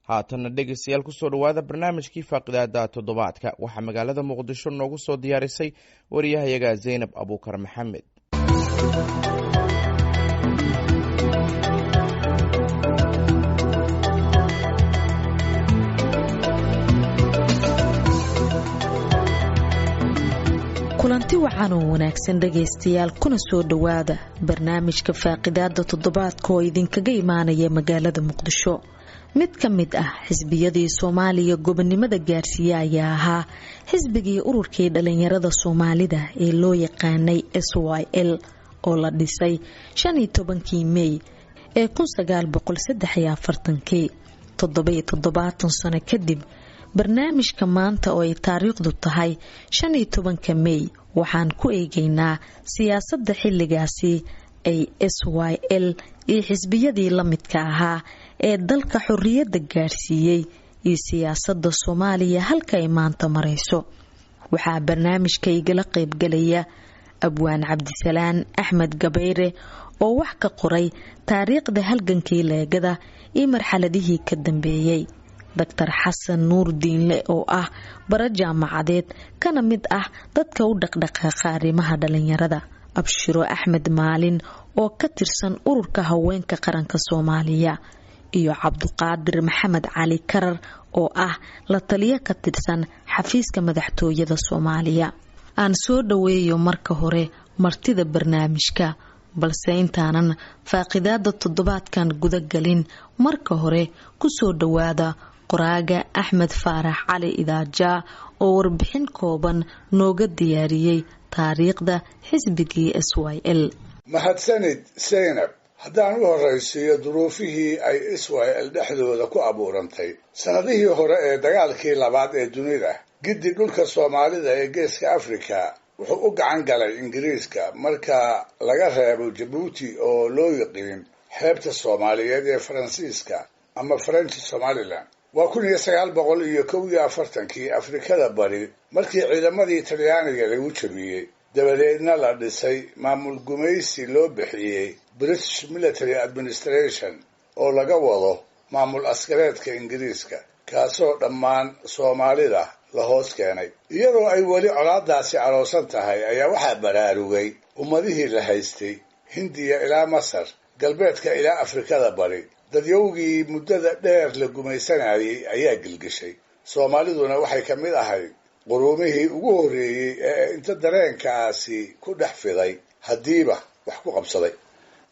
haatanna dhegeystayaal kusoo dhawaada barnaamijkii faaqidaada toddobaadka waxaa magaalada muqdisho noogu soo diyaarisay wariyahayaga Zaynab Abuukar Maxamed. kulanti wacan oo wanaagsan dhageystayaal kuna soo dhawaada barnaamijka faaqidaada toddobaadka oo idinkaga imaanaya magaalada muqdisho. mid ka mid ah xisbiyadii Soomaaliya gobonimada gaarsiiyay ayaa ahaa xisbigii ururkii dhalinyarada Soomaalida ee loo yaqaanay SYL oo la dhisay 15 May ee 1943 77 sano kadib. barnaamijka maanta oo ay taariikhdu tahay 15 May waxaan ku eegaynaa siyaasadda xilligaasi ay SYL iyo xisbiyadii la midka ahaa ee dalka xorriyadda gaarsiiyay iyo siyaasadda Soomaaliya halka ay maanta marayso. waxaa barnaamijka igala qayb galaya Abwaan Cabdisalaan Axmed Gabayre oo wax ka qoray taariikhda halgankii leegada iyo marxaladihii ka dambeeyay. Dr. Xasan Nuur Diinle oo ah bara jaamacadeed kana mid ah dadka u dhaqdhaqaaqa arrimaha dhalinyarada. Abshiro Axmed Maalin oo ka tirsan ururka haweenka qaranka Soomaaliya iyo Cabduqaadir Maxamed Cali Karar oo ah la taliye ka tirsan xafiiska madaxtooyada Soomaaliya. aan soo dhaweeyo marka hore martida barnaamijka balse intaanan faaqidaada toddobaadkan guda galin marka hore ku soo dhawaada qoraaga Axmed Faarax Cali Idaaja oo warbixin kooban nooga diyaariyay taariikhda xisbigii SYL. mahadsanid Zaynab. haddaan u horraysiiyo duruufihii ay SYL dhexdooda ku abuurantay sanadihii hore ee dagaalkii labaad ee dunida, giddi dhulka Soomaalida ee geeska Afrika wuxuu u gacan galay Ingiriiska marka laga reebo Djibouti oo loo yiqiin xeebta Soomaaliyeed ee Faransiiska ama French Somaliland. waa 1941 Afrikada Bari markii ciidamadii Talyaaniga lagu jabiyay, dabadeedna la dhisay maamul gumaysi loo bixiyay British Military Administration oo laga wado maamul askareedka Ingiriiska, kaasoo dhammaan Soomaalida la hoos keenay. iyadoo ay weli colaadaasi aroosan tahay ayaa waxaa baraarugay ummadihii la haystay Hindiya ilaa Masar, galbeedka ilaa Afrikada Bari. dadyowgii muddada dheer la gumaysanayay ayaa gilgishay. Soomaaliduna waxay ka mid ahayd quruumihii ugu horreeyey ee inta dareenkaasi ku dhex fiday haddiiba wax ku qabsaday.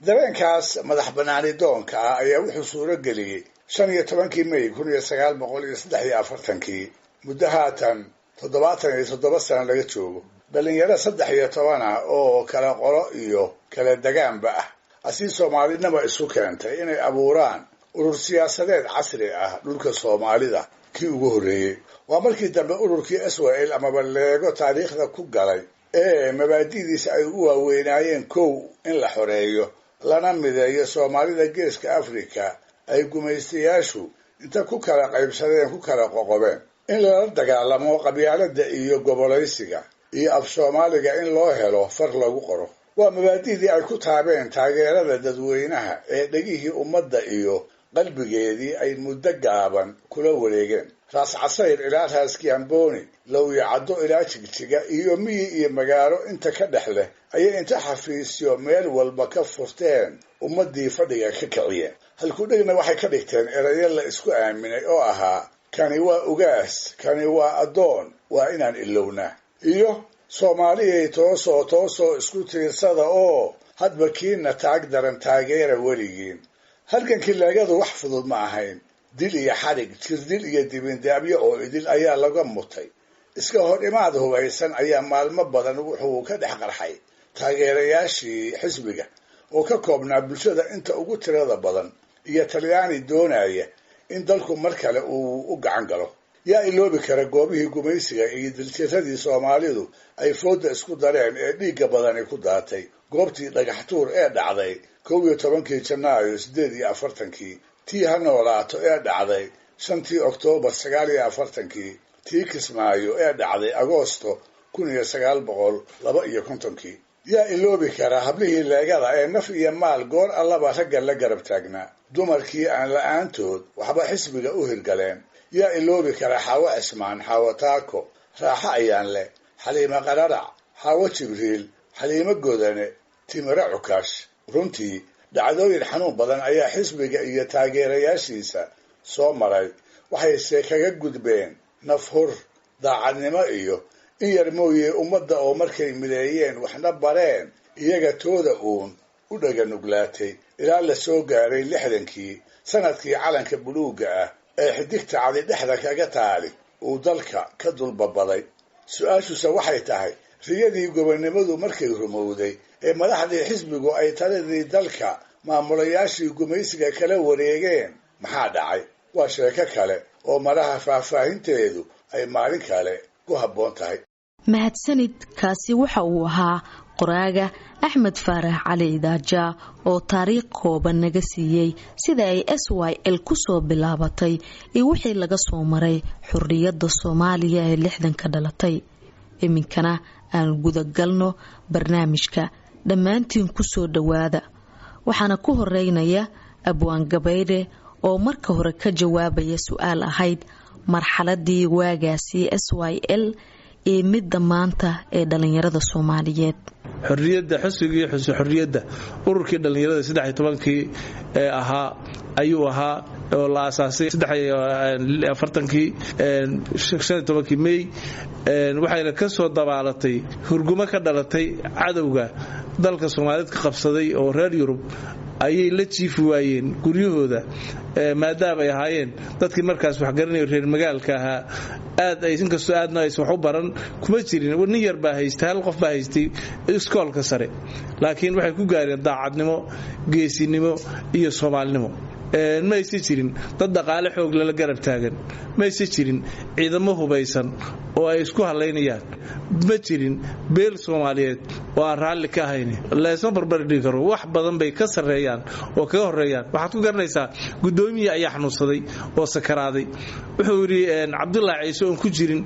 dareenkaas madax bannaani doonka ah ayaa wuxuu suuro geliyey 15 May 1943 muddo haatan 77 sano laga joogo. dhalinyaro 13 ah oo kala qolo iyo kala degaanba ah asii Soomaalinaba isu keentay inay abuuraan urur siyaasadeed casri ah dhulka Soomaalida kii ugu horreeyey. waa markii dambe ururkii SYL ama leego taariikhda ku galay ee mabaadi'diisa ay u waaweynaayeen kow in la xoreeyo lana mideeyo Soomaalida geeska Afrika ay gumaystayaashu inta ku kala qaybsadeen ku kala qoqobeen, in lala dagaalamo qabyaaladda iyo gobolaysiga iyo af Soomaaliga in loo helo far lagu qoro. waa mabaadi'dii ay ku taabeen taageerada dadweynaha ee dhegihii ummadda iyo qalbigeedii ay muddo gaaban kula wareegeen. Raas Casayr ilaa Raas Kiamboni, Lowyacaddo ilaa Jigjiga iyo miyi iyo magaalo inta ka dhex leh ayay inta xafiisyo meel walba ka furteen ummadii fadhiga ka kiciyeen. halkudhegna waxay ka dhigteen erayo la isku aaminay oo ahaa kani waa ugaas, kani waa addoon, waa inaan ilowna, iyo Soomaaliyay toosoo isku tiirsada oo hadba kiina taag daran taageera weligiin. halgankii leegadu wax fudud ma ahayn. dil iyo xarig, jirdil iyo dibindaabyo oo idil ayaa laga mutay. iska hor imaad hubaysan ayaa maalmo badan wuxuu ka dhex qarxay taageerayaashii xisbiga oo ka koobnaa bulshada inta ugu tirada badan iyo Talyaani doonaya in dalku mar kale uu u gacan galo. yaa iloobi kara goobihii gumaysiga iyo diltiradii Soomaalidu ay fooda isku dareen ee dhiigga badani ku daatay. goobtii dhagaxtuur ee dhacday 11 Janaayo 48, tii ha noolaato ee dhacday 5 Oktoobar 49, tii Kismaayo ee dhacday Agoosto 1952. yaa iloobi kara hablihii leegada ee naf iyo maal goor allaba ragga la garab taagnaa dumarkii aan la-aantood waxba xisbiga u hirgaleen yaa iloobi kara xaawo cismaan xaawo taako raaxo ayaan leh xaliimo qararac xaawo jibriil xaliimo godane timiro cukaash runtii dhacdooyin xanuun badan ayaa xisbiga iyo taageerayaashiisa soo maray waxayse kaga gudbeen nafhur daacadnimo iyo in yar mooye ummadda oo markay mideeyeen waxna bareen iyaga tooda uun u dhaganuglaatay ilaa la soo gaaray 60kii sanadkii calanka buluugga ah ee xidigta cadi dhexda kaga taali uu dalka ka dulbabaday su-aashuse waxay tahay riyadii gobonnimadu markay rumowday ee madaxdii xisbigu ay taladii dalka maamulayaashii gumaysiga kala wareegeen maxaa dhacay waa sheeko kale oo maraha faahfaahinteedu ay maalin kale ku habboon tahay. mahadsanid kaasi waxa uu ahaa qoraaga Axmed Faarax Cali Idaaja oo taariikh kooban naga siiyay sida ay SYL ku soo bilaabatay iyo wixii laga soo maray xurriyadda Soomaaliya ee 60 dhalatay. iminkana aan gudagalno barnaamijka dhammaantiin ku soo dhawaada waxaana ku horeynaya Abwaan Gabayde oo marka hore ka jawaabaya su'aal ahayd marxaladii waagaasi SYL ee midda maanta ee dhalinyarada Soomaaliyeed. xurriyadda xisbigii xurriyadda ururkii dhalinyarada 13kii ee ahaa ayuu ahaa oo la asaasay 43kii 15kii May waxayna ka soo dabaalatay hurgumo ka dhalatay cadawga dalka Soomaaliyeed ka qabsaday oo reer Yurub ayay la jiifi waayeen guryahooda maadaama ay ahaayeen dadkii markaas wax garanay reer magaalka ahaa aad ay inkastoo aadna ay wax u baran kuma jirin nin yar baa haystay hal qof baa haystay iskoolka sare laakiin waxay ku gaareen daacadnimo geesinimo iyo Soomaalinimo ma aysan jirin dad dhaqaale xoog la garab taagan ma aysan jirin ciidamo hubaysan oo ay isku haleynayaan ma jirin beel Soomaaliyeed oo aan raalli ka ahayn leeso barbar dhigi karo wax badan bay ka sareeyaan oo ka horeeyaan waxaad ku garanaysaa gudoomiye ayaa xanuunsaday oo sakaraaday wuxuu yiri Cabdullaahi Ciise oo ku jirin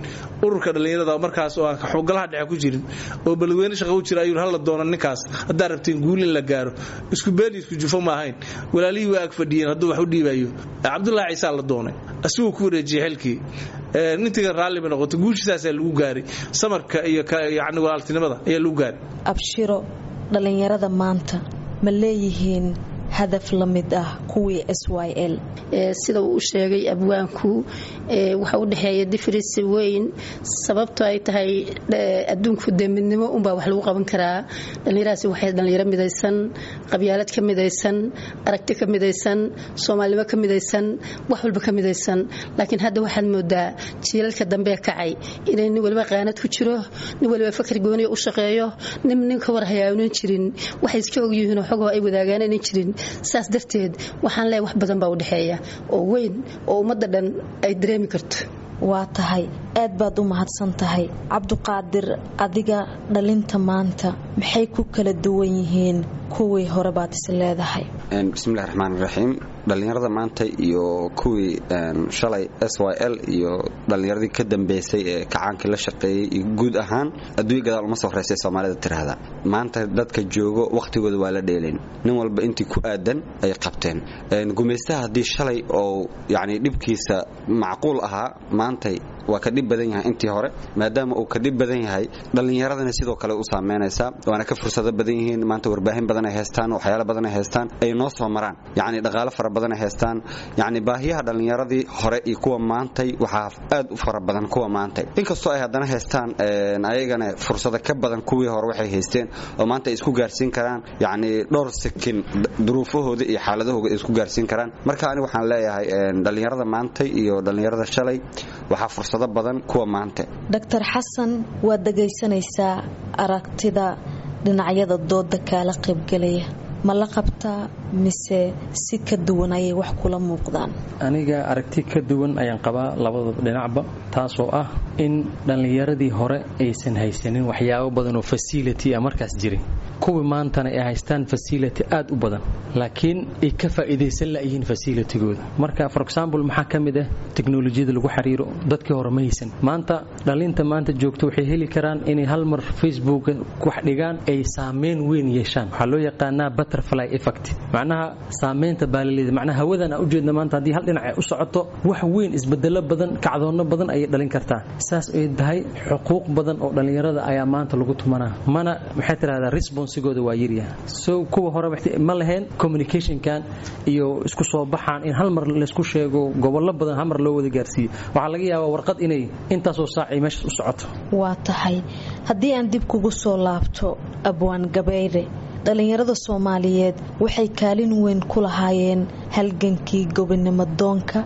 ururka dhalinyarada markaas oo aan xogolaha dhexe ku jirin oo balweyne shaqo u jira ayuu hal doona ninkaas hadaa rabteen guul in la gaaro isku beel isku jufo ma ahayn walaalii waa ag fadhiyeen hadduu wax u dhiibayo Cabdullaahi Ciise la doonay asuu ku wareejiyay xilkii nintiga raalli ma noqoto guushiisaas lagu gaaray samarka iyo yaani walaaltinimada ayaa lagu gaaray. abshiro dhalinyarada maanta ma leeyihiin hadaf la mid ah kuwii SYL sida uu sheegay abwaanku waxa u dhaxeeya difference weyn sababtoo ay tahay adduunku deemidnimo un baa wax lagu qaban karaa dhalinyaradaasi waxay dhalinyaro midaysan qabyaalad ka midaysan aragti ka midaysan Soomaalnimo ka midaysan wax walba ka midaysan laakiin hadda waxaad moodaa jiilalka dambe kacay inay nin walba qaanad ku jiro nin walba fakar gooni u shaqeeyo nin ka war hayaanin jirin waxay iska og yihiin xogoo ay wadaagaan inay jirin saas darteed waxaan leeyahay wax badan baa u dhaxeeya oo weyn oo ummadda dhan ay dareemi karto. waa tahay aad baad u mahadsan tahay Cabduqaadir adiga dhalinta maanta maxay ku kala duwan yihiin kuwii hore baad is leedahay. bismillaahir rahmaanir rahiim dhalinyarada maanta iyo kuwii shalay SYL iyo dhalinyaradii ka dambeysay ee kacaankii la shaqeeyay guud ahaan adduunka gadaal uma soo horeysay Soomaalida tirahada maanta dadka joogo waqtigooda waa la dheeleen nin walba intii ku aadan ay qabteen gumeystaha hadii shalay oo yaani dhibkiisa macquul ahaa maanta waa ka dib badan yahay intii hore maadaama uu ka dib badan yahay dhalinyaradana sidoo kale u saameynaysa waana ka fursado badan yihiin maanta warbaahin badan ay haystaan waxyaalo badan ay haystaan ay noo soo maraan yaani dhaqaale fara badan ay haystaan yaani baahiyaha dhalinyaradii hore iyo kuwa maanta waxa aad u fara badan kuwa maanta inkastoo ay hadana haystaan ayagana fursado ka badan kuwii hore waxay haysteen oo maanta isku gaarsiin karaan yaani dhowr sakin duruufahooda iyo xaaladahooda isku gaarsiin karaan marka ani waxaan leeyahay dhalinyarada maanta iyo dhalinyarada shalay waxa fursado badan kuwa maanta. Dr. Xasan waa dhageysanaysaa aragtida dhinacyada dooda kala qaybgalaya ma la qabtaa mise si ka duwan ay wax kula muuqdaan. aniga aragti ka duwan ayaan qabaa labada dhinacba taasoo ah in dhalinyaradii hore aysan haysanin waxyaabo badan oo facility markaas jiray kuwii maantana ay haystaan facility aad u badan laakiin ay ka faa'iideysan laayihiin facilitygooda. Marka for example maxaa ka mid ah teknolojiyada lagu xiriiro dadkii hore ma haysan. Maanta dhalinta maanta joogto waxay heli karaan inay hal mar Facebook wax dhigaan ay saameyn weyn yeeshaan. Waxa loo yaqaanaa butterfly effect. Macnaha saameynta baalaleeda macnaha hawadan u jeedna maanta hadii hal dhinac ay u socoto wax weyn isbedelo badan kacdoono badan ay dhalin kartaa. Saas ay tahay xuquuq badan oo dhalinyarada ayaa maanta lagu tumanaa. Mana maxay tiraahdaa responsigooda waa yiriyaa. So kuwa hore ma lahayn communication kan iyo isku soo baxaan in hal mar la isku sheego gobollo badan hal mar loo wada gaarsiiyo. Waxa laga yaabaa warqad inay intaas oo saac ay meesha u socoto. Waa tahay haddii aan dib kugu soo laabto Abwaan Gabayre, dhalinyarada Soomaaliyeed waxay kaalin weyn ku lahaayeen halgankii gobonimo doonka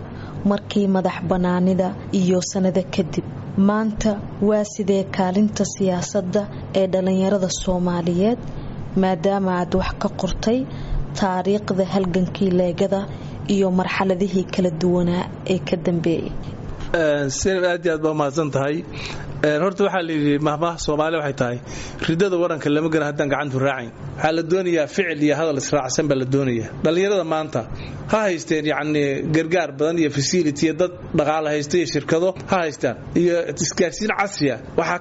markii madax banaanida iyo sanado kadib. Maanta waa sidee kaalinta siyaasadda ee dhalinyarada Soomaaliyeed maadaama aad wax ka qortay taariikhda halgankii leegada iyo marxaladihii kala duwanaa ee ka dambeeyay? Seen aad iyo aad baa mahadsan tahay. Horta waxaa la yidhi mahmaha Soomaali waxay tahay ridada waranka lama garan haddaan gacantu raacin. Waxaa la doonayaa ficil iyo hadal israacsan baa la doonayaa. Dhalinyarada maanta ha haysteen yacni gargaar badan iyo facility dad dhaqaale haysta iyo shirkado ha haystaan iyo isgaarsiin casri ah. Waxaa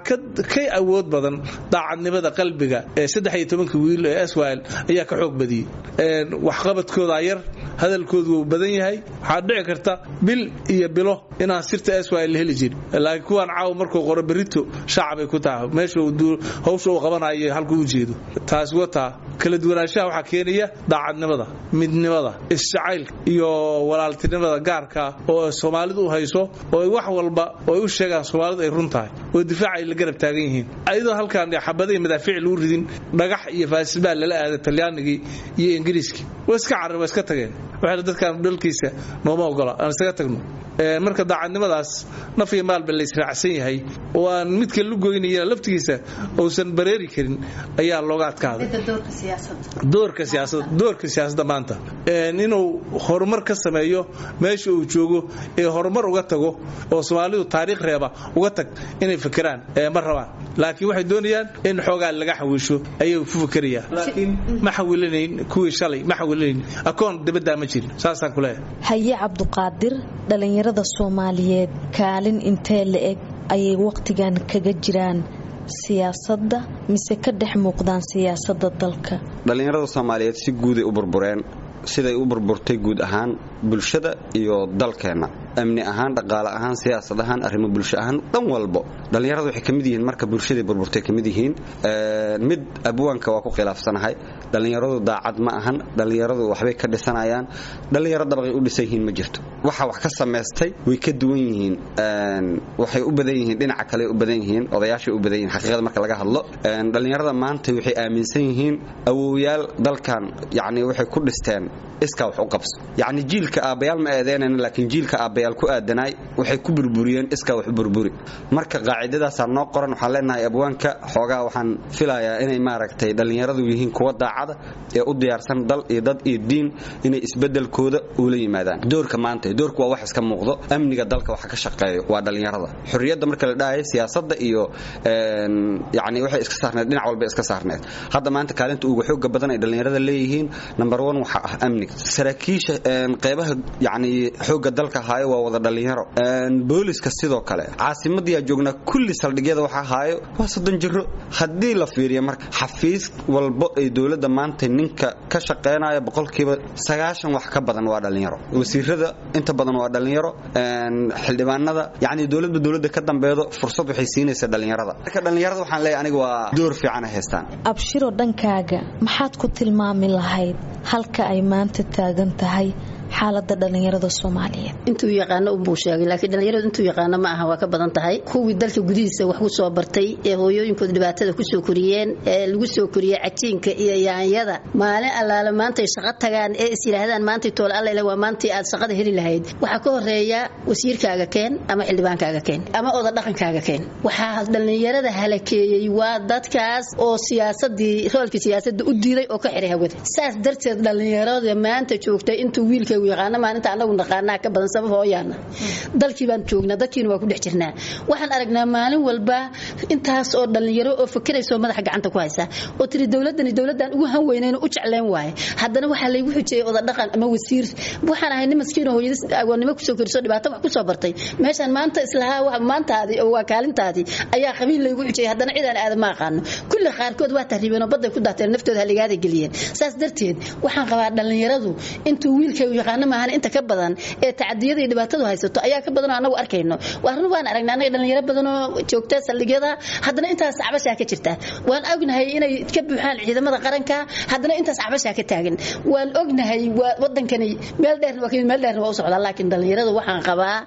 ka awood badan daacadnimada qalbiga ee 13 wiil ee SYL ayaa ka xoog badiyay. Wax qabadkooda yar hadalkoodu wuu badan yahay. Waxaa dhici karta bil iyo bilo inaan sirta SYL heli jirin. Laakiin kuwan caaw markuu qoro berito shacabay ku tahay meesha uu hawsha uu qabanayo halka uu jeedo. Taas wata kala duwanaanshaha waxa keenaya daacadnimada, midnimada, isjacaylka iyo walaaltinimada gaarka oo Soomaalidu u hayso oo wax walba oo u sheegaan Soomaalidu ay runtahay oo difaac ay la garab taagan yihiin. Ayadoo halkaan xabadii madaafiic lagu ridin dhagax iyo faasbaal la aado Talyaanigi iyo Ingiriiski way iska carab iska tageen. Waxa dadkan dalkiisa nooma ogola aan isaga tagno. Marka daacadnimadaas naf iyo maal bal israacsan yahay oo aan midka lu goynaya laftigiisa oo san bareeri karin ayaa looga adkaaday. Doorka siyaasadda maanta inuu horumar ka sameeyo meesha uu joogo ee horumar uga tago oo Soomaalidu taariikh reeba uga tag inay fikiraan ma rabaan. Laakiin waxay doonayaan in xoogaa laga xawiisho ayay u fikirayaan. Laakiin ma xawilanayn kuwii shalay ma xawilanayn akoon dibadda ma jirin. Saasaan ku leeyahay. Haye Cabduqaadir, dhalinyarada Soomaaliyeed kaalin intee la eg ayay waqtigan kaga jiraan siyaasadda mise ka dhex muuqdaan siyaasadda dalka? Dhalinyarada Soomaaliyeed si guud ay u burbureen siday u burburtay guud ahaan bulshada iyo dalkeena. Amni ahaan, dhaqaale ahaan, siyaasad ahaan, arrimo bulsho ahaan dhan walba. Dhalinyaradu waxay kamid yihiin marka bulshada burburtay kamid yihiin. Mid abwaanka waa ku khilaafsanahay. Dhalinyaradu daacad ma ahan. Dhalinyaradu waxbay ka dhisanayaan. Dhalinyarada dabaqay u dhisan yihiin ma jirto. Waxa wax ka sameystay way ka duwan yihiin. Waxay u badan yihiin dhinaca kale u badan yihiin odayaasha u badan yihiin xaqiiqada marka laga hadlo. Dhalinyarada maanta waxay aaminsan yihiin awooyaal dalkan yacni waxay ku dhisteen iska wax u qabso. Yacni jiilka aabayaal ma aadeenana laakiin jiilka aabayaal ku aadanay waxay ku burburiyeen iska wax burburi. Marka qaacidadaas noo qoran waxa leenahay abwaanka xoogaa waxaan filayaa inay maaragtay dhalinyaradu yihiin kuwa daacada ee u diyaarsan dal iyo dad iyo diin inay isbedelkooda u la yimaadaan. Doorka maanta doorku waa wax iska muuqdo. Amniga dalka waxa ka shaqeeyo waa dhalinyarada. Xurriyadda marka la dhahay siyaasadda iyo yacni waxay iska saarneed dhinac walba iska saarneed. Hadda maanta kaalinta ugu xoog badan ay dhalinyarada leeyihiin number 1 waxa ah amniga. Saraakiisha qaybaha yacni xooga dalka haayo waa wada dhalinyaro. Booliska sidoo kale caasimadda joogna kulli saldhigyada waxa haayo waa 30 jiro. Haddii la fiiriyo marka xafiis walba ay dawladda maanta ninka ka shaqeynaya 90% wax ka badan waa dhalinyaro. Wasiirada inta badan waa dhalinyaro. Xildhibaanada yacni dawladda ka dambeedo fursad waxay siinaysaa dhalinyarada. Marka dhalinyarada waxaan leeyahay aniga waa door fiican ay haystaan. Abshiro dhankaaga maxaad ku tilmaami lahayd halka ay maanta taagan tahay xaaladda dhalinyarada Soomaaliyeed? Intuu yaqaan u buu sheegay laakiin dhalinyaradu intuu yaqaan ma aha waa ka badan tahay. Kuwii dalka gudihiisa wax ku soo bartay ee hooyooyinkooda dhibaatada ku soo koriyeen ee lagu soo koriyay cajiinka iyo yaanyada maalin allaala maanta shaqo tagaan ee is yiraahdaan maanta tool alla ilaa waa maanta aad shaqada heli lahayd. Waxa ka horeeya wasiirkaaga keen ama xildhibaankaaga keen ama oda dhaqankaaga keen. Waxa dhalinyarada halakeeyay waa dadkaas oo siyaasadii roolka siyaasadda u diiday oo ka xiray hawada. Saas darteed dhalinyarada maanta joogtay intuu wiilka wiilkaygu yaqaana maalinta anagu naqaanaa ka badan sabab hooyaana dalkii baan joognaa dadkiina waa ku dhex jirnaa waxaan aragnaa maalin walba intaas oo dhalinyaro oo fikirayso madaxa gacanta ku haysa oo tiri dawladan ugu han weyneen u jecleen waaye haddana waxaa laygu xujiyay oda dhaqan ama wasiir waxaan ahay nin maskiin oo hooyadis agoonnimo kusoo koriso dhibaato wax kusoo bartay meeshaan maanta islahaa maantaadii oo waa kaalintaadii ayaa qabiil laygu xujiyay haddana cidaan aad ma aqaano kulli qaarkood waa tahriibeen oo badda ku daateen naftooda haligaada geliyeen saas darteed waxaan qabaa dhalinyaradu intuu wiilkaygu yaqaano maahan inta ka badan ee tacadiyada iyo dhibaatadu haysato ayaa ka badan oo anagu arkayno waan aragnaa anaga dhalinyaro badan oo joogta saldhigyada haddana intaas cabashaa ka jirta waan ognahay inay ka buuxaan ciidamada qaranka haddana intaas cabashaa ka taagan waan ognahay wadankani meel dheerna waa u socdaa laakiin dhalinyaradu waxaan qabaa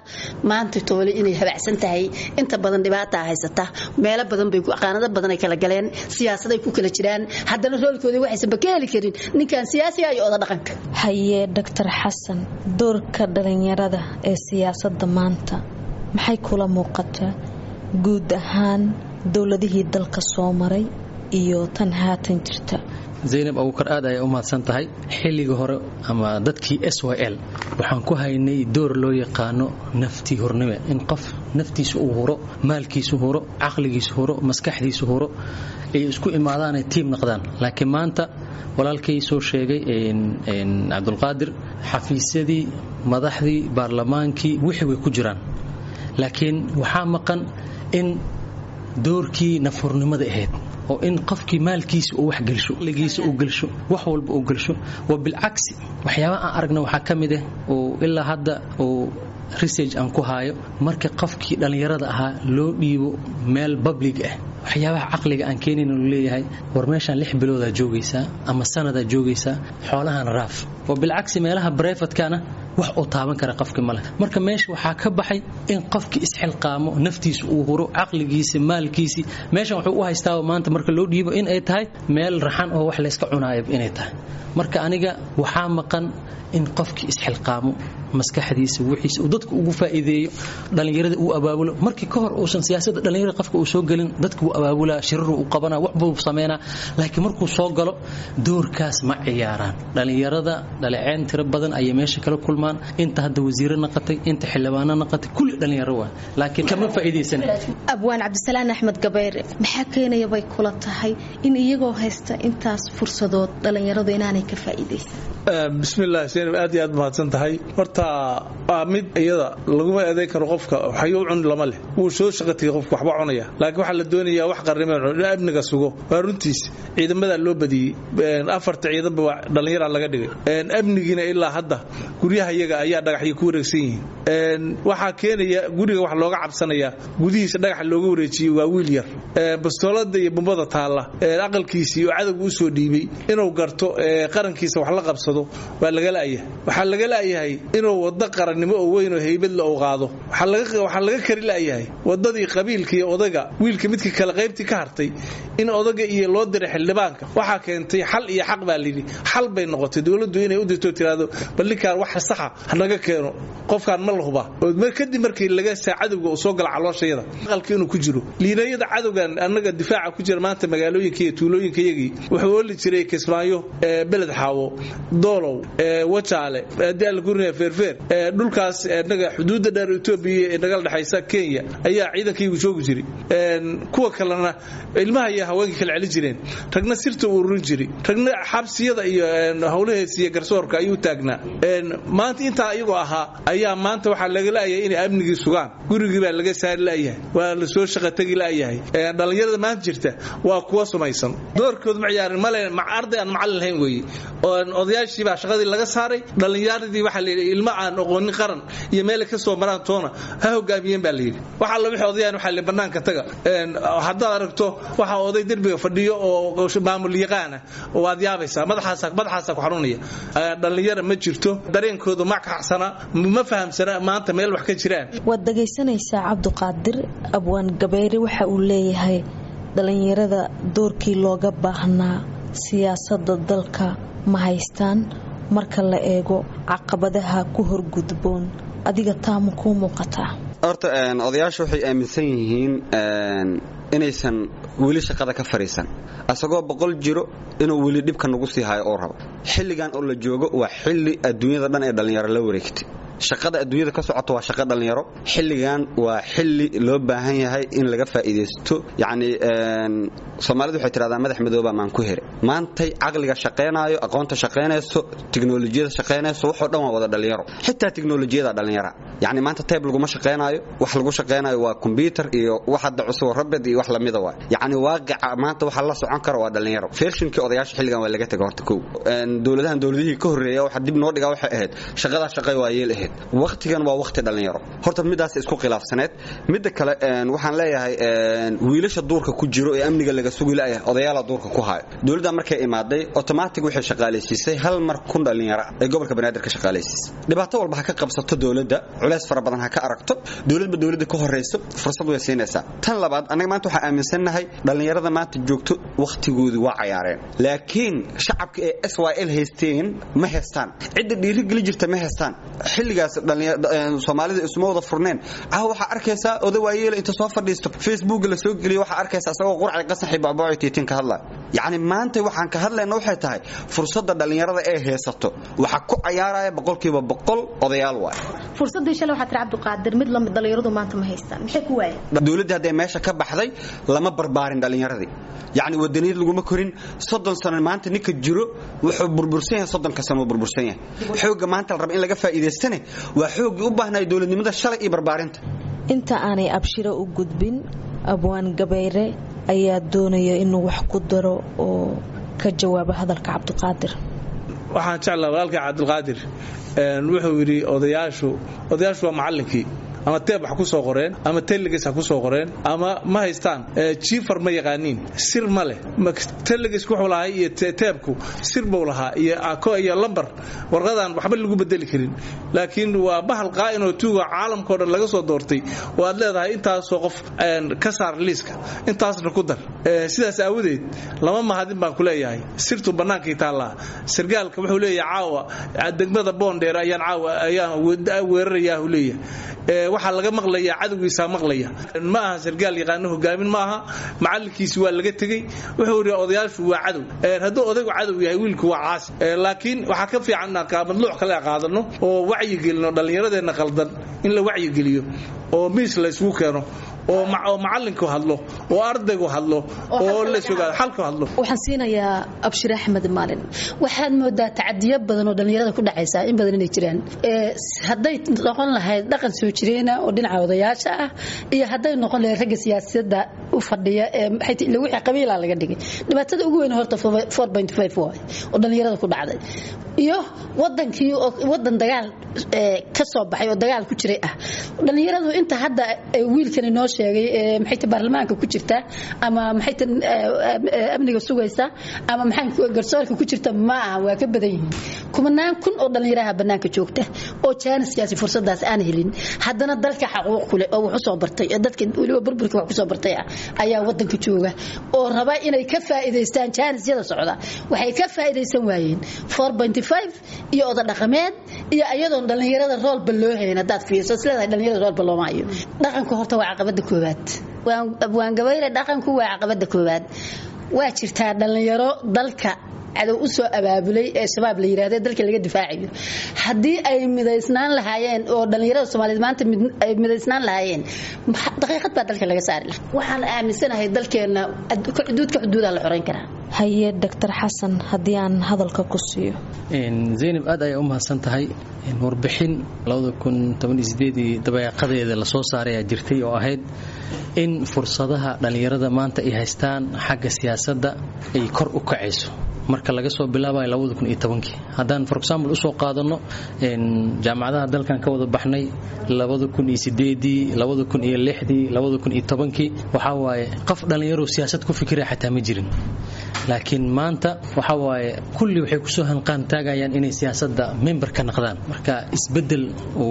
maanta toole inay habacsan tahay inta badan dhibaata haysata meelo badan bay qaanado badan ay kala galeen siyaasaday ku kala jiraan haddana roolkoodii waxaysan ba ka heli karin ninkan siyaasiga iyo oda dhaqanka haye Dr. Xasan doorka dhalinyarada ee siyaasadda maanta maxay kula muuqataa guud ahaan dawladihii dalka soo maray iyo tan haatan jirta Zainab Abuukar aad ay u mahadsan tahay xilliga hore ama dadkii SYL waxaan ku haynay door loo yaqaano nafti hornimo in qof naftiisa uu huro maalkiisa huro aqligiisa huro maskaxdiisa huro ay isku imaadaan ay team noqdaan laakiin maanta walaalkay soo sheegay Abdul Qaadir xafiisyadii madaxdii baarlamaankii wixii way ku jiraan laakiin waxaa maqan in doorkii nafurnimada ahayd oo in qofkii maalkiisa uu wax galsho ligiisa uu galsho wax walba uu galsho wa bil aksi waxyaabo aan aragna waxa kamid ah oo ilaa hadda oo research aan ku haayo marka qofkii dhalinyarada ahaa loo dhiibo meel public ah waxyaabaha aqliga aan keenin uu leeyahay war meeshan 6 bilooda joogaysa ama sanada joogaysa xoolahan raaf oo bil aksi meelaha private kana wax uu taaban kara qofkii male marka meesha waxa ka baxay in qofkii isxilqaamo naftiisa uu huro aqligiisa maalkiisa meesha wuxuu u haystaa maanta marka loo dhiibo in ay tahay meel raxan oo wax la iska cunaayo inay tahay marka aniga waxa maqan in qofkii isxilqaamo maskaxdiisa wixiisa uu dadku ugu faa'iideeyo dhalinyarada uu abaabulo markii ka hor uusan siyaasadda dhalinyarada qofka uu soo galin dadku uu abaabula shirar uu qabana wax buu sameeyna laakiin markuu soo galo doorkaas ma ciyaaraan dhalinyarada dhaliceen tiro badan ay meesha kala kulmaan inta hadda wasiirada naqatay inta xildhibaano naqatay kulli dhalinyaro waa laakiin kama faa'iideysan abwaan Cabdisalaan Axmed Gabayr maxaa keenaya bay kula tahay in iyagoo haysta intaas fursadood dhalinyaradu inaanay ka faa'iideysan bismillaah Zainab aad iyo aad mahadsan tahay horta mid iyada laguma adeeg karo qofka waxa uu cun lama leh uu soo shaqatay qofka waxba cunaya laakiin waxa la doonayaa wax qarrimeen amniga sugo waa runtiis ciidamada loo badiyay afarta ciidan ba dhalinyaro laga dhigay amnigiina ilaa hadda guryaha iyaga ayaa dhagaxyo ku wareegsan yihiin waxa keenaya guriga wax looga cabsanaya gudihiisa dhagax looga wareejiyay waa wiil yar bastoolada iyo bombada taala aqalkiisa iyo cadawga u soo dhiibay inuu garto qarankiisa wax la qabsado waa laga laayahay waxa laga laayahay inuu wada qarannimo oo weyn oo heybad la qaado waxa laga kari laayahay wadadii qabiilka iyo odaga wiilka midkii kala qaybtii ka hartay in odaga iyo loo diray xildhibaanka waxa keentay xal iyo xaq baa lidhi xal bay noqotay dawladdu inay u dirto tiraado ballikaan wax sax ah hanaga keeno qofkaan ma lahuba oo kadib markii laga saacadowga oo soo gal calooshayada aqalka inuu ku jiro liinayada cadowgan annaga difaaca ku jira maanta magaalooyinka iyo tuulooyinka yagii wuxuu ooli jiray Kismaayo beled xaawo doolow wajaale dal gurniya feerfeer dhulkaas naga xuduudda dheer Itoobiya ee naga dhaxaysa Kenya ayaa ciidankaygu joogi jiray kuwa kalena ilmaha iyo haweenka kala celi jireen ragna sirta uu ururin jiray ragna xabsiyada iyo hawlaheesiga garsoorka ayuu taagnaa maanta inta ayagoo ahaa ayaa maanta waxa laga laayay in amnigi sugaan gurigii baa laga saari laayahay waa la soo shaqo tagi laayahay dhalinyarada maanta jirta waa kuwa sumaysan doorkooda ma ciyaarin male arday aan macallin lahayn weeye oo odayaashii baa shaqadii laga saaray dhalinyaradii waxa la yiri ilma aan aqoonin qaran iyo meel ka soo maraan toona ha hogaamiyeen baa la yiri waxa la wixii odayaan waxa la banaanka taga hadda aragto waxa oday darbiga fadhiyo oo maamul yaqaan oo aad yaabaysa madaxaasa ku xarunaya dhalinyaro ma jirto dareenkooda ma kaxsana ma fahamsana maanta meel wax ka jiraan wad dhageysanaysa Cabduqaadir abwaan Gabayri waxa uu leeyahay dhalinyarada doorkii looga baahnaa siyaasadda dalka ma haystaan marka la eego caqabadaha ku horgudboon adiga taam ku muuqata horta odayaashu waxay aaminsan yihiin inaysan weli shaqada ka fariisan asagoo 100 jiro inuu weli dhibka nagu sii hayo oo rabo xilligan oo la joogo waa xilli adduunyada dhan ee dhalinyaro la wareegtay shaqada adduunyada ka socoto waa shaqo dhalinyaro xilligan waa xilli loo baahan yahay in laga faa'iideysto yani Soomaalidu waxay tiraahdaa madax madooba maan ku hire maantay aqliga shaqeynaayo aqoonta shaqeynayso tiknoolajiyada shaqeynayso wuxuu dhan waa wada dhalinyaro xitaa tiknoolajiyada dhalinyaro yani maanta tab lagu ma shaqeynayo wax lagu shaqeynayo waa computer iyo wax hadda cusub rabad iyo wax lamida waa yani waaqica maanta waxa la socon karo waa dhalinyaro feershinkii odayaasha xilligan waa laga tagay horta dawladihii ka horeeyay waxa dib noo dhigaa waxa ahayd shaqada shaqay waa yeel waqtigan waa waqti dhalinyaro horta midaas isku khilaafsaneed mid kale waxaan leeyahay wiilasha duurka ku jiro ee amniga laga sugi laayay odayaal duurka ku haay dawladda markay imaaday automatic waxay shaqaaleysiisay hal mar kun dhalinyaro ee gobolka Banaadir ka shaqaaleysiisay dhibaato walba ka qabsato dawladda culays fara badan ka aragto dawladda ka horeyso fursad way siinaysaa tan labaad anaga maanta waxa aaminsanahay dhalinyarada maanta joogto waqtigoodu waa cayaareen laakiin shacabka ee SYL haysteen ma haystaan cid dhiirigelin jirta ma haystaan xilligaas Soomaalida isma wada furneen waxa arkaysa odawaayeel inta soo fadhiisto Facebook la soo geliyo waxa arkaysa asagoo quracay qasaxi baabaay tiitin ka hadlay yani maanta waxaan ka hadlaynaa waxay tahay fursadda dhalinyarada ee heesato waxa ku ciyaaraya 100% odayaal waay fursadda shalay waxa tir Cabdiqaadir mid lamid dhalinyaradu maanta ma haystaan maxay ku waayeen dawladda hadday meesha ka baxday lama barbaarin dhalinyaradii yani wadaniyad lagu ma korin 30 sano maanta ninka jiro wuxuu burbursan yahay 30 ka sano burbursan yahay xooga maanta la rabo in laga faa'iideystane waa xoog u baahnay dawladnimada shalay iyo barbaarinta inta aanay abshiro u gudbin abwaan gabayre ayaa doonaya inuu wax ku daro oo ka jawaabo hadalka Cabdiqaadir waxaan jeclaa walaalka Cabdiqaadir wuxuu yiri odayaashu waa macallinkii ama teeb wax ku soo qoreen ama telegas ku soo qoreen ama ma haystaan chiefar ma yaqaaniin sir ma leh telegas ku xulahay iyo teebku sir buu lahaa iyo ako iyo lambar warqadan waxba lagu bedeli karin laakiin waa bahal qaa'in oo tuuga caalamka oo dhan laga soo doortay oo aad leedahay intaas soo qof ka saar liiska intaasna ku dar sidaas awoodeed lama mahadin baan ku leeyahay sirtu banaanka taala sirgaalka wuxuu leeyahay caawa degmada Boondheer ayaan weerarayaa uu leeyahay waxa laga maqlayaa cadawgiisa maqlaya ma aha sargaal yaqaan hogaamin ma aha macallinkiisa waa laga tagay wuxuu yiri odayaashu waa cadow haduu odaygu cadow yahay wiilku waa caas laakiin waxa ka fiican ka madluuc kale qaadano oo wacyi gelino dhalinyaradeena qaldan in la wacyi geliyo oo miis la isugu keeno oo macallinku hadlo oo ardaygu hadlo oo la sugaa xalku hadlo waxaan siinayaa Abshir Axmed Maalin waxaad moodaa tacadiyo badan oo dhalinyarada ku dhacaysa in badan inay jiraan haday noqon lahayd dhaqan soo jireena oo dhinaca odayaasha ah iyo haday noqon lahayd rag siyaasadda u fadhiya maxay la wixii qabiilada laga dhigay dhibaatada ugu weyn horta 4.5 way oo dhalinyarada ku dhacday iyo wadankii oo wadan dagaal ka soo baxay oo dagaal ku jiray ah dhalinyaradu inta hadda wiilkan noo sheegay maxay baarlamaanka ku jirta ama maxay amniga sugaysa ama maxay garsoorka ku jirta ma aha waa ka badan yihiin kumanaan kun oo dhalinyaraha banaanka joogta oo jaaniskaasi fursadaas aan helin haddana dalka xaquuq ku leh oo wax soo bartay dadka waliba burburka wax ku soo bartay ayaa wadanka jooga oo raba inay ka faa'iideystaan jaanisyada socda waxay ka faa'iideysan waayeen 4.5 iyo oda dhaqameed iyo ayadoon dhalinyarada rool baloo hayna dad fiirso isleedahay dhalinyarada rool baloo maayo dhaqanku horta waa caqabada koobaad waan gabayre dhaqanku waa caqabada koobaad waa jirtaa dhalinyaro dalka cadow u soo abaabulay ee shabaab la yiraahdo dalka laga difaaciyo hadii ay midaysnaan lahaayeen oo dhalinyarada Soomaaliyeed maanta ay midaysnaan lahaayeen daqiiqad baa dalka laga saari lahaa waxaan aaminsanahay dalkeena xuduudda la xoreyn karaa haye Dr. Xasan hadii aan hadalka ku siiyo Zainab aad ay u mahadsan tahay warbixin 2018 dabayaaqadeeda la soo saaray jirtay oo ahayd in fursadaha dhalinyarada maanta ay haystaan xagga siyaasadda ay kor u kacayso marka laga soo bilaabay 2010 hadaan for example u soo qaadano jaamacadaha dalkan ka wada baxnay 2008 2006 2010 waxa waaye qof dhalinyaro siyaasad ku fikiray xataa ma jirin laakiin maanta waxa waaye kulli waxay ku soo hanqaan taagayaan inay siyaasadda member ka noqdaan marka isbedel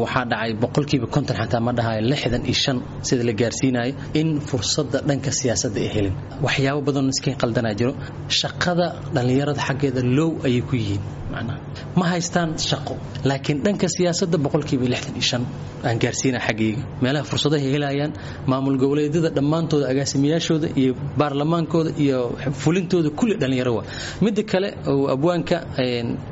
waxa dhacay 100% xataa ma dhahay 65 sida la gaarsiinayo in fursadda dhanka siyaasadda ay heleen waxyaabo badan iska qaldanaa jiro shaqada dhalinyarada xaggeeda low ay ku yihiin macnaha ma haystaan shaqo laakiin dhanka siyaasadda 65% aan gaarsiina xaqiiqa meelaha fursadaha helayaan maamul goboleedyada dhamaantooda agaasimiyaashooda iyo baarlamaankooda iyo fulintooda kulli dhalinyaro waa mid kale oo abwaanka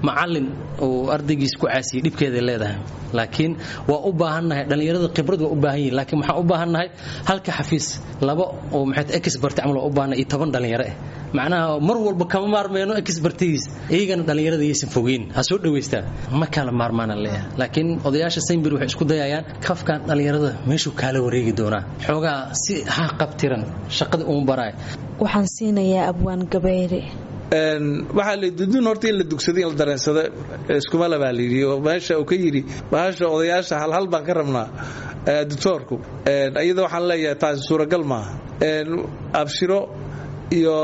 macallin oo ardaygiis ku caasiyo dhibkeeda leedahay laakiin waa u baahannahay dhalinyarada khibrad waa u baahan yihiin laakiin waxa u baahannahay halka xafiis laba oo maxay expert amal u baahan iyo 10 dhalinyaro ah macnaha mar walba kama maarmeeno expertise iyagana dhalinyarada aysan fogeyn ha soo dhaweystaa ma kala maarmaan leeyahay laakiin odayaasha Sainsbury waxay isku dayayaan kafkan dhalinyarada meeshuu kala wareegi doonaa xogaa si ha qabtiran shaqada uu baray waxaan siinayaa abwaan gabayre waxa la dudun horta in la dugsaday la dareensada iskuma la baaliyo meesha uu ka yiri baasha odayaasha hal baan ka rabnaa doctorku ayada waxaan leeyahay taas suuragal ma abshiro iyo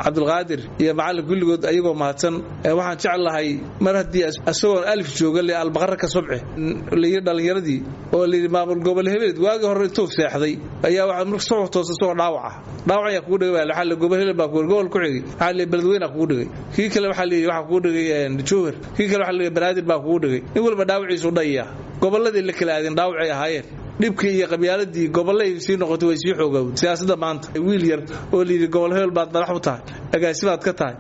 Cabdulqaadir iyo macallin kulligood ayagoo mahadsan waxaan jeclahay mar hadii asagoo alif jooga le albaqara ka sobce leeyahay dhalinyaradii oo leeyahay maamul gobol hebel waagi hore intuu seexday ayaa waxa markii soo toosay soo dhaawaca ku dhigay waxa la gobol hebel baa ku gobol ku xigay waxa la beledweyna ku dhigay kii kale waxa leeyahay waxa ku dhigay Jowhar kii kale waxa leeyahay Banaadir baa ku dhigay in walba dhaawaciisu dhaya goboladii la kala aadin dhaawacay ahaayeen dhibkii iyo qabyaaladii gobolay sii noqotay way sii xoogowday siyaasadda maanta wiil yar oo liidi gobol heel baad madax u tahay agaasimaad ka tahay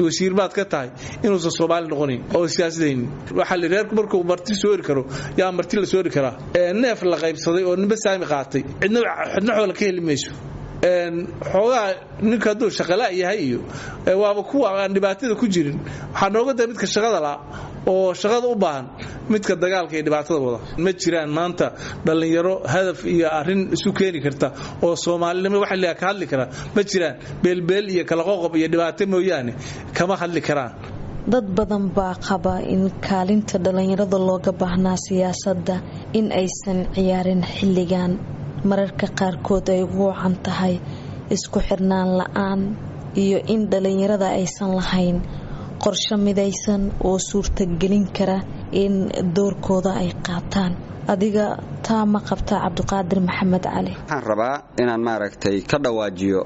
wasiir baad ka tahay inuu Soomaali noqonin oo siyaasadeyn waxa la reerku markuu marti soo iri karo yaa marti la soo iri kara neef la qaybsaday oo ninba saami qaatay cidna xoolo ka heli mayso xogaa ninka duu shaqala yahay iyo waaba kuwa aan dhibaatada ku jirin waxa nooga daa midka shaqada la oo shaqada u baahan midka dagaalka iyo dhibaatada wada ma jiraan maanta dhalinyaro hadaf iyo arin isu keeni karta oo Soomaalida waxa la ka hadli kara ma jiraan beelbeel iyo kala qoqob iyo dhibaato mooyaane kama hadli karaan dad badan baa qaba in kaalinta dhalinyarada looga baahnaa siyaasadda in aysan ciyaarin xilligan mararka qaarkood ay ugu wacan tahay isku xirnaan la'aan iyo in dhalinyarada aysan lahayn qorshe midaysan oo suurtagelin kara in doorkooda ay qaataan adiga taa ma qabtaa Cabdiqaadir Maxamed Cali waxaan rabaa inaan maaragtay ka dhawaajiyo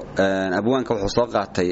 abwaanka wuxuu soo qaatay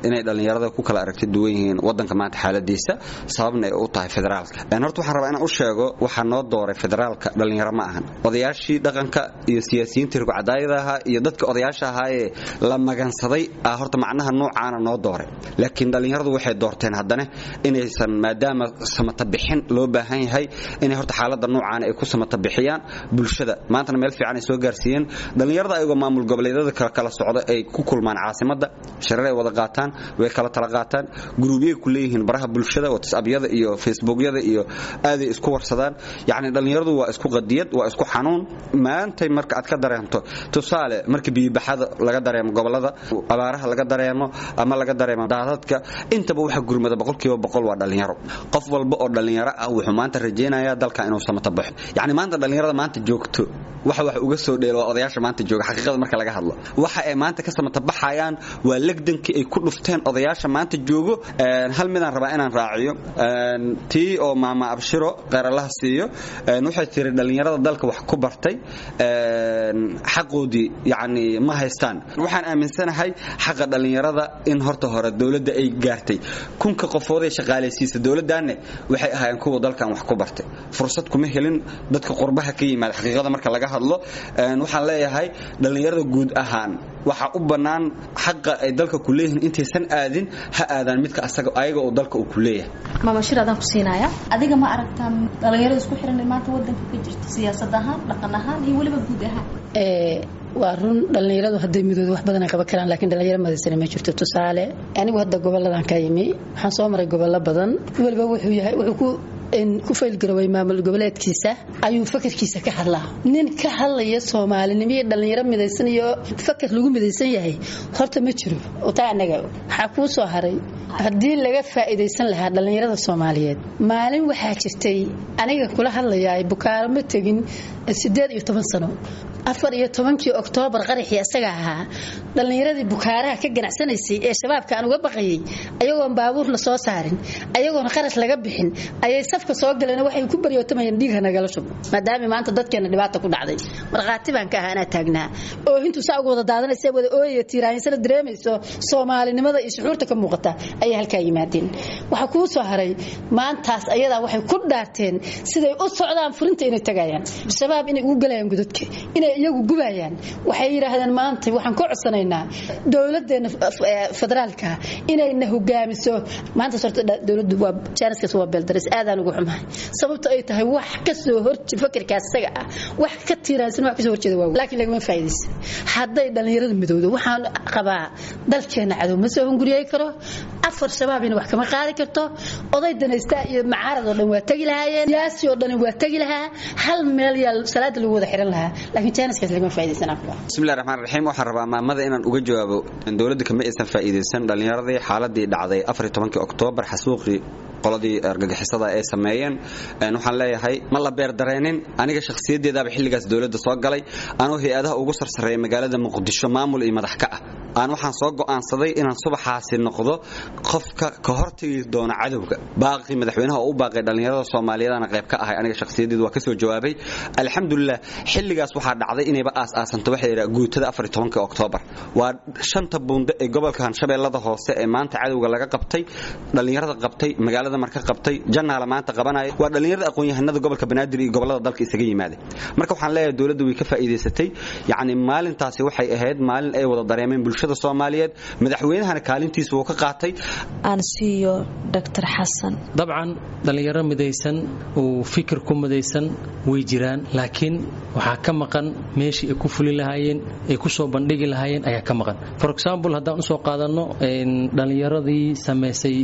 inay dhalinyarada ku kala aragti duwan yihiin wadanka maanta xaaladiisa sababna ay u tahay federaalka horta waxaan rabaa inaan u sheego waxa noo dooray federaalka dhalinyaro ma ahan odayaashii dhaqanka iyo siyaasiyiinta rugcadaayadaha iyo dadka odayaasha ahaa ee la magansaday horta macnaha noocaana noo dooray laakiin dhalinyaradu waxay doorteen haddana inaysan maadaama samata bixin loo baahan yahay inay horta xaaladda noocaana ay ku samata bixiyaan bulshada maanta meel fiican ay soo gaarsiiyeen dhalinyarada ayagoo maamul goboleedyada kala socda ay ku kulmaan caasimada shirarada wada qaataan way kala tala qaataan gruubyo ku leeyihiin baraha bulshada WhatsApp-yada iyo Facebook-yada iyo aad ay isku warsadaan yaani dhalinyaradu waa isku qadiyad waa isku xanuun maanta marka aad ka dareento tusaale markii biibaxada laga dareemo gobolada abaaraha laga dareemo ama laga dareemo daadadka intaba waxa gurmada 100% waa dhalinyaro qof walba oo dhalinyaro ah wuxuu maanta rajeenayaa dalka inuu samata baxo yaani maanta dhalinyarada maanta joogto waxa uga soo dheelo odayaasha maanta jooga xaqiiqada marka laga hadlo waxa ay maanta ka samata baxayaan waa lagdankii ay ku dhufteen odayaasha maanta joogo hal midaan rabaa inaan raaciyo tii oo maama abshiro qaralaha siiyo waxay tiri dhalinyarada dalka wax ku bartay xaqoodii yaani ma haystaan waxaan aaminsanahay xaqa dhalinyarada in horta hore dawladda ay gaartay kunka qofood ee shaqaaleysiisa dawladdaana waxay ahaayeen kuwa dalkan wax ku bartay fursad kuma helin dadka qurbaha ka yimaad xaqiiqada marka laga hadlo waxaan leeyahay dhalinyarada guud ahaan waxa u banaan xaqa ay dalka ku leeyihiin intaysan aadin ha aadaan midka asaga ayaga oo dalka uu ku leeyahay maama shiraadan ku siinaya adiga ma aragtaa dhalinyarada isku xiran maanta wadanka ka jirta siyaasad ahaan dhaqan ahaan iyo waliba guud ahaan waa run dhalinyaradu hadday midooda wax badan ay qaban karaan laakiin dhalinyaro madaysan ma jirto tusaale anigu hadda goboladan ka yimi waxaan soo maray gobollo badan waliba wuxuu yahay wuxuu ku faylgaroobay maamul goboleedkiisa ayuu fakarkiisa ka hadlaa nin ka hadlaya Soomaalinimo iyo dhalinyaro midaysan iyo fakar lagu midaysan yahay horta ma jiro oo taa anaga waxa ku soo haray hadii laga faa'iideysan lahaa dhalinyarada Soomaaliyeed maalin waxa jirtay aniga kula hadlayay bukaar ma tagin 18 sano 14 Oktoobar qaraxii asaga ahaa dhalinyaradii bukaaraha ka ganacsanaysay ee shabaabka aan uga baqayay ayagoon baabuur la soo saarin ayagoon qarash laga bixin ayay safka soo galeen waxay ku bariyootamayeen dhiigga nagala shubo maadaama maanta dadkeena dhibaato ku dhacday marqaati baan ka ahaa taagnaa oo intuu saa ugu wada daadanaysa wada ooyay tiiraanaysan dareemayso Soomaalinimada iyo shucuurta ka muuqata ay halka yimaadeen waxa ku soo haray maantaas ayada waxay ku dhaarteen siday u socdaan furinta inay tagayaan shabaab inay ugu galayaan gudadka inay iyagu gubayaan waxay yiraahdeen maanta waxaan ku codsanaynaa dawladeena federaalka inay na hogaamiso maanta sorta dawladdu waa jaaniskaas waa beeldaris aadaan ugu xumahay sababta ay tahay wax ka soo horjeed fikirkaas isaga ah wax ka tiiraansan wax ka soo horjeeda waa laakiin laga faa'iideysan haday dhalinyarada midowda waxaan qabaa dalkeena cadow ma soo hunguriyay karo afar shabaab in wax kama qaadi karto oday danaysta iyo macaarad oo dhan waa tagi lahaayeen yaasi oo dhan waa tagi lahaa hal meel yaal salaad lagu wada xiran lahaa laakiin jaaniskaas laga faa'iideysan bismillaahir rahmaanir rahiim waxaan rabaa maamada inaan uga jawaabo dawladda kama aysan faa'iideysan dhalinyaradii xaaladii dhacday 14 Oktoobar xasuuqii qoladii argagixisada ay sameeyeen waxaan leeyahay ma la beer dareenin aniga shakhsiyadeedaba xilligaas dawladda soo galay anoo hay'adaha ugu sarsareeyay magaalada Muqdisho maamul iyo madax ka ah aan waxaan soo go'aansaday inaan subaxaasi noqdo qofka ka hortagi doona cadawga baaqi madaxweynaha oo u baaqay dhalinyarada Soomaaliyeed qayb ka ahay aniga shakhsiyadeedu waa ka soo jawaabay alxamdulillah xilligaas waxa dhacday inayba aasaasanto waxa yiraahdo guutada 14 Oktoobar waa shanta buundo ee gobolka Shabeellada Hoose ee maanta cadawga laga qabtay dhalinyarada qabtay magaalada marka qabtay jannaala maanta qabanay waa dhalinyarada aqoon-yahanada gobolka Banaadir iyo gobolada dalka isaga yimaaday marka waxaan leeyahay dawladdu way ka faa'iideysatay yaani maalintaasi waxay ahayd maalin ay wada dareemeen bulshada Soomaaliyeed madaxweynahana kaalintiisa uu ka qaatay aan siiyo Dr. Xasan dabcan dhalinyaro midaysan oo fikir ku midaysan way jiraan laakiin waxa ka maqan meeshii ay ku fuli lahaayeen ay ku soo bandhigi lahaayeen ayaa ka maqan for example haddaan soo qaadano dhalinyaradii sameysay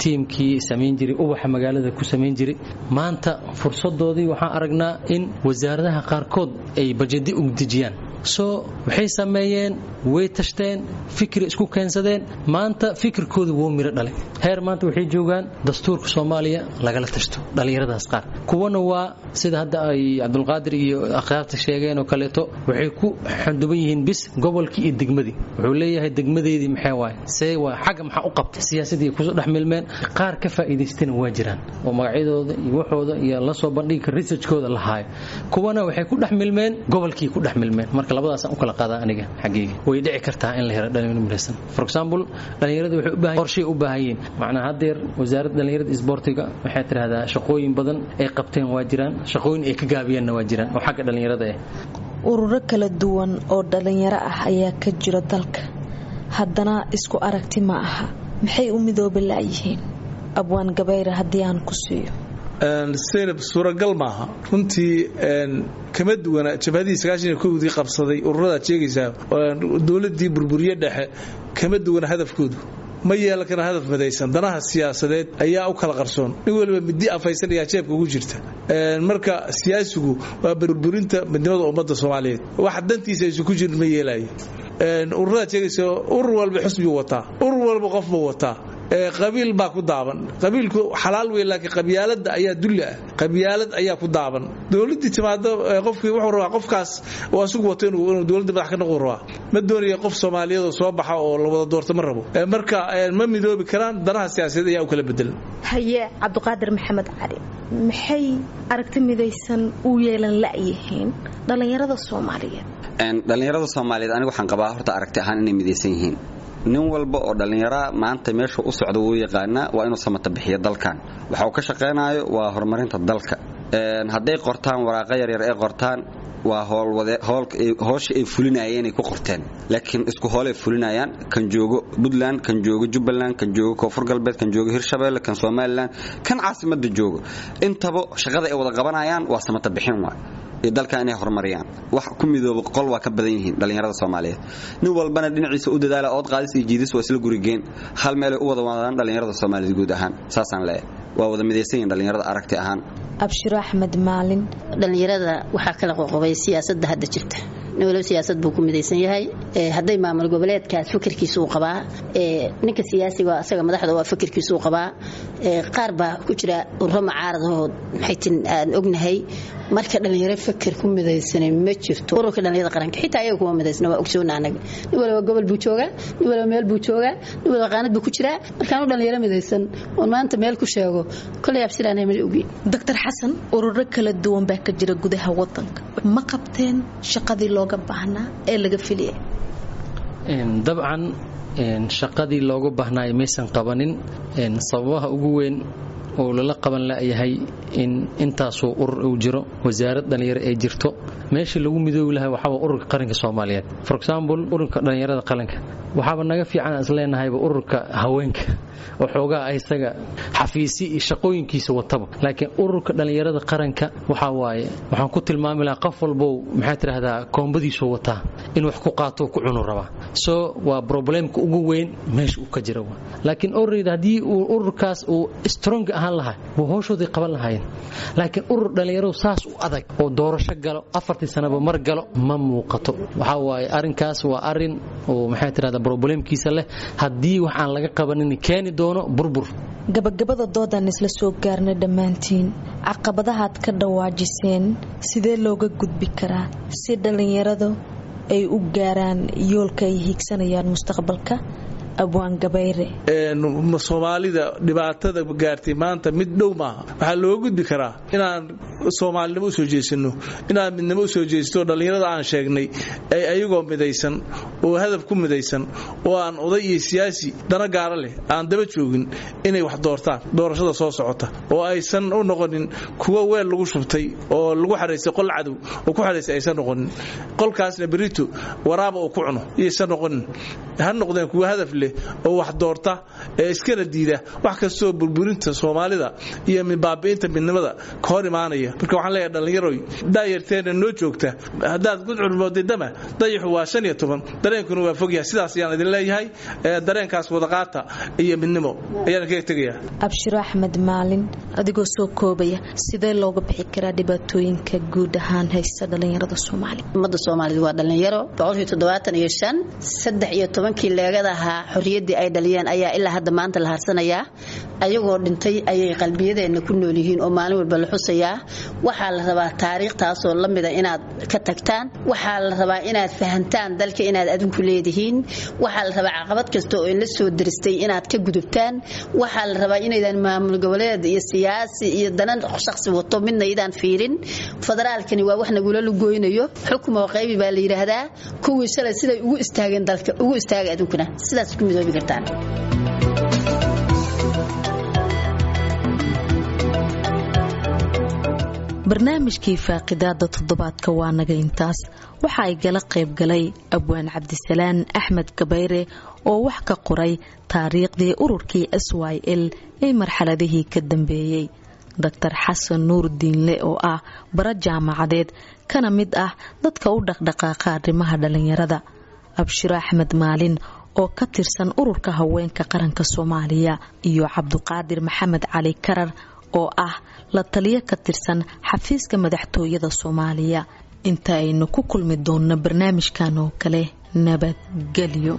teamkii sameyn jiray ubaxa magaalada ku sameyn jiray maanta fursadoodii waxaan aragnaa in wasaaradaha qaarkood ay budget u dejiyaan soo waxay sameeyeen way tashteen fikir isku keensadeen maanta fikirkoodu wuu miro dhalay heer maanta waxay joogaan dastuurka Soomaaliya laga tashto dhalinyaradaas qaar kuwana waa sida hadda ay Cabdulqaadir iyo aqaarta sheegeen oo kaleeto waxay ku xanduban yihiin bis gobolkii iyo degmadii wuxuu leeyahay degmadeedii maxay waay see waa xaq maxaa u qabtay siyaasadii ku soo dhaxmilmeen qaar ka faa'iideysteen waa jiraan oo magacyadooda iyo waxooda iyo la soo bandhigka researchkooda la haayo kuwana waxay ku dhaxmilmeen gobolkii ku dhaxmilmeen marka labadaas aan u kala qaadaa aniga xaqiiqi way dhici kartaa in la helo dhalinyaro midaysan for example dhalinyaradu waxay u baahan qorshe u baahan macna hadeer wasaaradda dhalinyarada isboortiga waxay tiraahdaa shaqooyin badan ay qabteen waa jiraan shaqooyin ay ka gaabiyeen waa jiraan oo xagga dhalinyarada ah ururo kala duwan oo dhalinyaro ah ayaa ka jira dalka haddana isku aragti ma aha maxay u midoobi laayihiin abwaan gabayr haddii aan ku siiyo Zainab suuragal maaha runtii kama duwana jabhadii 91 qabsaday ururada sheegaysa dawladii burburiye dhexe kama duwana hadafkoodu ma yeelan kara hadaf madaysan danaha siyaasadeed ayaa u kala qarsoon nin walba midi afaysan iyo jeebka ugu jirta marka siyaasigu waa burburinta midnimada ummadda Soomaaliyeed wax dantiisa isu ku jirin ma yeelayo ururada sheegaysa urur walba xisbi wataa urur walba qof wataa qabiil baa ku daaban qabiilku xalaal weey laakiin qabyaalada ayaa dulli ah qabyaalad ayaa ku daaban dawladda timaado qofkii wuxuu rabaa qofkaas waa sugu wato inuu dawladda madax ka noqon rabaa ma doonayo qof Soomaaliyeed oo soo baxa oo la wada doorto ma rabo marka ma midoobi karaan danaha siyaasadeed ayaa u kala bedelan haye Cabdulqaadir Maxamed Cali maxay aragti midaysan u yeelan laayihiin dhalinyarada Soomaaliyeed dhalinyarada Soomaaliyeed anigu waxaan qabaa horta aragti ahaan inay midaysan yihiin nin walba oo dhalinyaro maanta meesha u socdo uu yaqaan waa inuu samata bixiyo dalkan waxa uu ka shaqeynayo waa horumarinta dalka haday qortaan waraaqa yar yar ee qortaan waa hoosh ay fulinayeen ay ku qorteen laakiin isku hool ay fulinayaan kan joogo Puntland kan joogo Jubbaland kan joogo Koonfur Galbeed kan joogo Hirshabeelle kan Soomaaliland kan caasimada joogo intaba shaqada ay wada qabanayaan waa samata bixin waa dalka inay horumariyaan wax ku midoobo qol waa ka badan yihiin dhalinyarada Soomaaliyeed nin walbana dhinaciisa u dadaala oo qaadis iyo jiidis waa isla gurigeen hal meel u wada wadaan dhalinyarada Soomaaliyeed guud ahaan saasan leeyahay waa wada midaysan dhalinyarada aragti ahaan Abshir Ahmed Maalin dhalinyarada waxa kala qoqobay siyaasadda hadda jirta nin walba siyaasad buu ku midaysan yahay hadday maamul goboleedkaas fikirkiisa uu qabaa ninka siyaasiga asaga madaxda waa fikirkiisa uu qabaa qaar baa ku jira ururo mucaaradahood maxay tin aan ognahay marka dhalinyaro fikir ku midaysan ma jirto ururka dhalinyarada qaranka xitaa ayaga kuma midaysna waa ogsoon anaga nin walba gobol buu joogaa nin walba meel buu joogaa nin walba qaanad buu ku jiraa markaan dhalinyaro midaysan oo maanta meel ku sheego kulli absiraanay ma ogi Dr. Xasan ururo kala duwan baa ka jira gudaha wadanka ma qabteen shaqadii looga baahnaa ee laga filiyay dabcan shaqadii looga baahnaa maysan qabanin sababaha ugu weyn oo lala qaban laayahay in intaasoo urur uu jiro wasaarad dhalinyaro ay jirto meeshii lagu midoobi lahaa waxaa ururka qaranka Soomaaliyeed for example ururka dhalinyarada qaranka waxaaba naga fiican isleenahayba ururka haweenka oo xoogaa isaga xafiisi iyo shaqooyinkiisa wataba laakiin ururka dhalinyarada qaranka waxa waaye waxaan ku tilmaami lahaa qof walba maxay tiraahdaa koombadiisu wataa in wax ku qaato ku cuno raba so waa problemka ugu weyn meesha uu ka jiro laakiin already hadii uu ururkaas uu strong ahaan lahaa wuu hooshooda qaban lahayn laakiin urur dhalinyaro saas u adag oo doorasho galo 4 sanaba mar galo ma muuqato waxa waaye arinkaas waa arin oo maxay tiraahdaa problemkiisa leh hadii wax aan laga qabanin keeni doono burbur gabagabada doodan isla soo gaarnay dhamaantiin caqabadahaad ka dhawaajiseen sidee looga gudbi karaa si dhalinyaradu ay u gaaraan yoolka ay higsanayaan mustaqbalka abwaan gabayre Soomaalida dhibaatada gaartay maanta mid dhow maaha waxa loo gudbi karaa inaan Soomaalnimo soo jeesano inaan midnimo soo jeesto dhalinyarada aan sheegnay ay ayagoo midaysan oo hadaf ku midaysan oo aan oday iyo siyaasi dana gaar leh aan daba joogin inay wax doortaan doorashada soo socota oo aysan u noqonin kuwa weel lagu shubtay oo lagu xareysay qol cadow oo ku xareysay aysan noqonin qolkaasna berito waraaba oo ku cuno aysan noqonin han noqdeen kuwa hadaf oo wax doorta ee iskana diida wax kastoo burburinta Soomaalida iyo baabiinta midnimada ka hor imaanaya marka waxaan leeyahay dhalinyaro daayirteena noo joogta hadaad gudcurmoodidama dayaxu waa 15 dareenkuna waa fogyahay sidaas ayaan idin leeyahay dareenkaas wada qaata iyo midnimo ayaan ka tagayaa Abshir Ahmed Maalin adigoo soo koobaya sidee looga bixi karaa dhibaatooyinka guud ahaan haysta dhalinyarada Soomaaliya umada Soomaalidu waa dhalinyaro 175 13 leegadaha xorriyadii ay dhaliyeen ayaa ilaa hadda maanta la harsanaya ayagoo dhintay ayay qalbiyadeena ku nool yihiin oo maalin walba la xusayaa waxa la rabaa taariikhtaas oo la mid ah inaad ka tagtaan waxa la rabaa inaad fahantaan dalka inaad adinku leedihiin waxa la rabaa caqabad kasta oo la soo diristay inaad ka gudubtaan waxa la rabaa inaydan maamul goboleed iyo siyaasi iyo danan shakhsi wato midna idaan fiirin federaalkani waa wax nagu la lugooynayo xukumo qaybi baa la yiraahdaa kuwii shalay siday ugu istaageen dalka ugu istaagay adunkuna sidaas ku midoobi kartaan barnaamijkii faaqidaada toddobaadka waa naga intaas waxa ay gala qayb galay abwaan Cabdisalaan Axmed Gabayre oo wax ka qoray taariikhdii ururkii SYL ee marxaladihii ka dambeeyay Dr. Xasan Nuur Diinle oo ah bara jaamacadeed kana mid ah dadka u dhaqdhaqaaqa arrimaha dhalinyarada Abshir Ahmed Maalin oo ka tirsan ururka haweenka qaranka Soomaaliya iyo Cabduqaadir Maxamed Cali Karar oo ah la taliye ka tirsan xafiiska madaxtooyada Soomaaliya inta aynu ku kulmi doonno barnaamijkan oo kale nabadgelyo